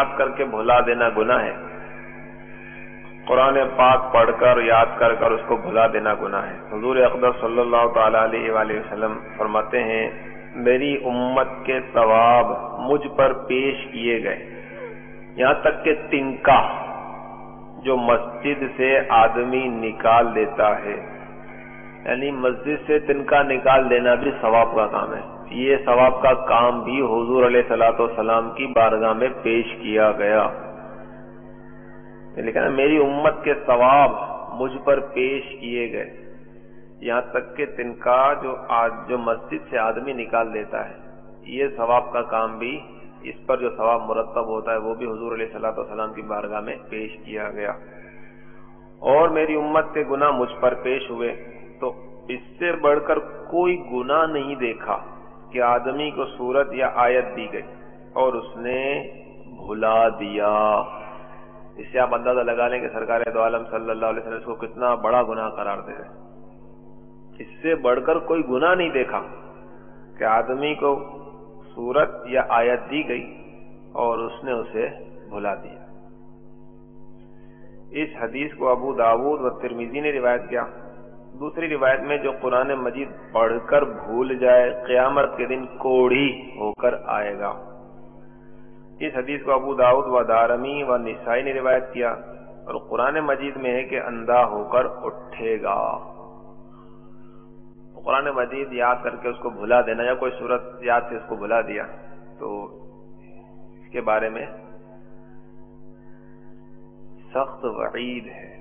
یاد کر کے بھلا دینا گناہ ہے، قرآن پاک پڑھ کر یاد کر کر اس کو بھلا دینا گناہ ہے۔ حضور اقدس صلی اللہ تعالی علیہ وآلہ وسلم فرماتے ہیں میری امت کے ثواب مجھ پر پیش کیے گئے، یہاں تک کہ تنکا جو مسجد سے آدمی نکال دیتا ہے، یعنی مسجد سے تنکا نکال دینا بھی ثواب کا کام ہے، یہ ثواب کا کام بھی حضور علیہ الصلوۃ والسلام کی بارگاہ میں پیش کیا گیا۔ لیکن میری امت کے ثواب مجھ پر پیش کیے گئے، یہاں تک کہ تنکا جو مسجد سے آدمی نکال دیتا ہے، یہ ثواب کا کام بھی، اس پر جو ثواب مرتب ہوتا ہے وہ بھی حضور علیہ الصلوۃ والسلام کی بارگاہ میں پیش کیا گیا۔ اور میری امت کے گناہ مجھ پر پیش ہوئے، تو اس سے بڑھ کر کوئی گناہ نہیں دیکھا کہ آدمی کو سورت یا آیت دی گئی اور اس نے بھلا دیا۔ اس سے آپ اندازہ لگا لیں کہ سرکار دو عالم صلی اللہ علیہ وسلم اس کو کتنا بڑا گناہ قرار دے رہے۔ اس سے بڑھ کر کوئی گناہ نہیں دیکھا کہ آدمی کو سورت یا آیت دی گئی اور اس نے اسے بھلا دیا۔ اس حدیث کو ابو داؤد و ترمذی نے روایت کیا۔ دوسری روایت میں جو قرآن مجید پڑھ کر بھول جائے قیامت کے دن کوڑھی ہو کر آئے گا۔ اس حدیث کو ابو داؤد و دارمی و نسائی نے روایت کیا، اور قرآن مجید میں ہے کہ اندھا ہو کر اٹھے گا۔ قرآن مجید یاد کر کے اس کو بھلا دینا یا کوئی سورت یاد سے اس کو بھلا دیا تو اس کے بارے میں سخت وعید ہے۔